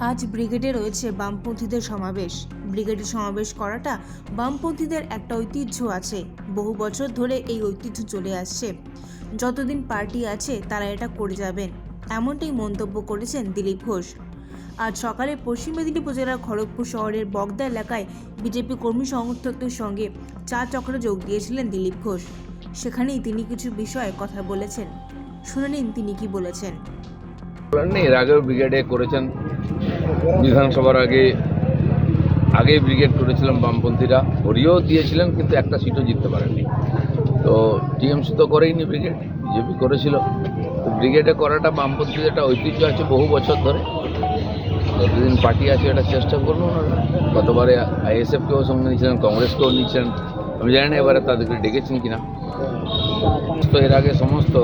আজ ব্রিগেডে রয়েছে বামপন্থীদের সমাবেশ। ব্রিগেডে সমাবেশ করাটা বামপন্থীদের একটা ঐতিহ্য আছে। বহু বছর ধরে এই ঐতিহ্য চলে আসছে। যতদিন পার্টি আছে তারা এটা করে যাবেন, এমনটাই মন্তব্য করেছেন দিলীপ ঘোষ। আজ সকালে পশ্চিম মেদিনীপুর জেলার খড়গপুর শহরের বগদা এলাকায় বিজেপি কর্মী সমর্থকদের সঙ্গে চা চক্রে যোগ দিয়েছিলেন দিলীপ ঘোষ। সেখানেই তিনি কিছু বিষয়ে কথা বলেছেন। শুনে নিন তিনি কি বলেছেন। এর আগেও ব্রিগেডে করেছেন, বিধানসভার আগে ব্রিগেড করেছিলাম বামপন্থীরা, হরিও দিয়েছিলেন, কিন্তু একটা সিটও জিততে পারেননি। তো টিএমসি তো করেইনি, ব্রিগেড বিজেপি করেছিল। তো ব্রিগেডে করাটা বামপন্থীদের একটা ঐতিহ্য আছে বহু বছর ধরে। যতদিন পার্টি আছে এটা চেষ্টা করবো। গতবারে আইএসএফকেও সঙ্গে নিয়েছিলেন, কংগ্রেসকেও নিয়েছেন, আমি জানি না এবারে তাদেরকে ডেকেছেন কিনা। তো এর আগে সমস্ত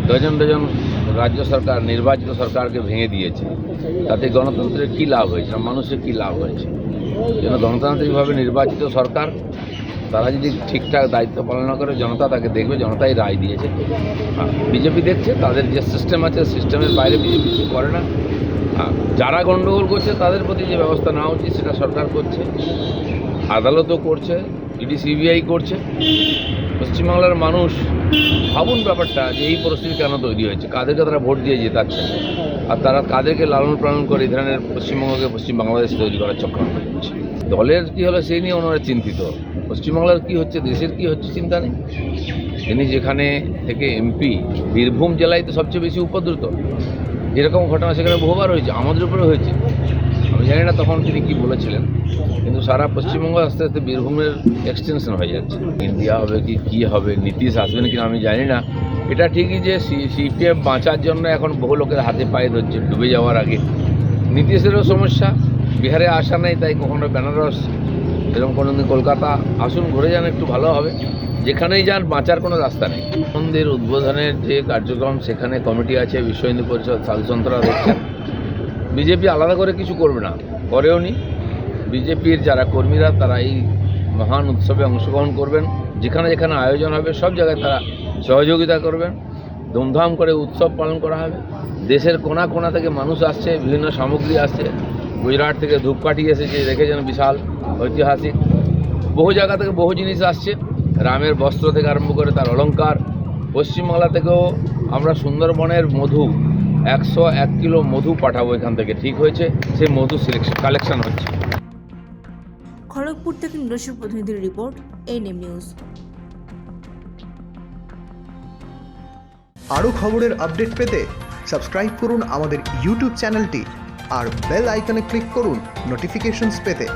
ডজন রাজ্য সরকার নির্বাচিত সরকারকে ভেঙে দিয়েছে। তাতে গণতন্ত্রের কী লাভ হয়েছে, মানুষের কী লাভ হয়েছে? যেন গণতান্ত্রিকভাবে নির্বাচিত সরকার, তারা যদি ঠিকঠাক দায়িত্ব পালন না করে, জনতা তাকে দেখবে, জনতাই রায় দিয়েছে। বিজেপি দেখছে তাদের যে সিস্টেম আছে, সিস্টেমের বাইরে বিজেপি কিছু করে না। যারা গণ্ডগোল করছে তাদের প্রতি যে ব্যবস্থা নেওয়া উচিত সেটা সরকার করছে, আদালতও করছে, ইডি সিবিআই করছে। পশ্চিমবাংলার মানুষ ভাবুন ব্যাপারটা, যে এই পরিস্থিতি কেন তৈরি হয়েছে, কাদেরকে তারা ভোট দিয়ে জেতাচ্ছে, আর তারা কাদেরকে লালন পালন করে এই ধরনের পশ্চিমবঙ্গকে পশ্চিম বাংলাদেশ তৈরি করার চক্রান্ত করছে। দলের কী হলো সেই নিয়ে ওনারা চিন্তিত, পশ্চিমবাংলার কী হচ্ছে, দেশের কী হচ্ছে চিন্তা নেই। তিনি যেখানে থেকে এমপি, বীরভূম জেলায় তো সবচেয়ে বেশি উপদ্রুত। যেরকম ঘটনা সেখানে বহুবার হয়েছে, আমাদের উপরে হয়েছে। আমি জানি না তখন তিনি কি বলেছিলেন, কিন্তু সারা পশ্চিমবঙ্গ আস্তে আস্তে বীরভূমের এক্সটেনশন হয়ে যাচ্ছে। ইন্ডিয়া হবে কি কী হবে, নীতিশ আসবেন কিনা আমি জানি না। এটা ঠিকই যে সিপিএম বাঁচার জন্য এখন বহু লোকের হাতে পায়ে ধরছে ডুবে যাওয়ার আগে। নীতিশেরও সমস্যা, বিহারে আসা নেই, তাই কখনো বেনারস, এরকম কোনো দিন কলকাতা আসুন, ঘুরে যান, একটু ভালো হবে। যেখানেই যান বাঁচার কোনো রাস্তা নেই। মন্দির উদ্বোধনের যে কার্যক্রম, সেখানে কমিটি আছে, বিশ্ব হিন্দু পরিষদ, সাধুসন্তরা দেখছেন। বিজেপি আলাদা করে কিছু করবে না, করেও নি। বিজেপির যারা কর্মীরা তারা এই মহান উৎসবে অংশগ্রহণ করবেন। যেখানে যেখানে আয়োজন হবে সব জায়গায় তারা সহযোগিতা করবেন। ধুমধাম করে উৎসব পালন করা হবে। দেশের কোনা কোনা থেকে মানুষ আসছে, বিভিন্ন সামগ্রী আসছে। গুজরাট থেকে ধূপকাঠি এসেছে, দেখেছেন, বিশাল ঐতিহাসিক। বহু জায়গা থেকে বহু জিনিস আসছে, রামের বস্ত্র থেকে আরম্ভ করে তার অলংকার। পশ্চিমবাংলা থেকেও আমরা সুন্দরবনের মধু, 101 কিলো মধু পাঠাবো এখান থেকে, ঠিক হয়েছে। সেই মধু কালেকশন হচ্ছে। খড়গপুর থেকে নিজস্ব প্রতিনিধির রিপোর্ট, এনএম নিউজ। আরও খবরের আপডেট পেতে সাবস্ক্রাইব করুন আমাদের ইউটিউব চ্যানেলটি আর বেল আইকনে ক্লিক করুন নোটিফিকেশনস পেতে।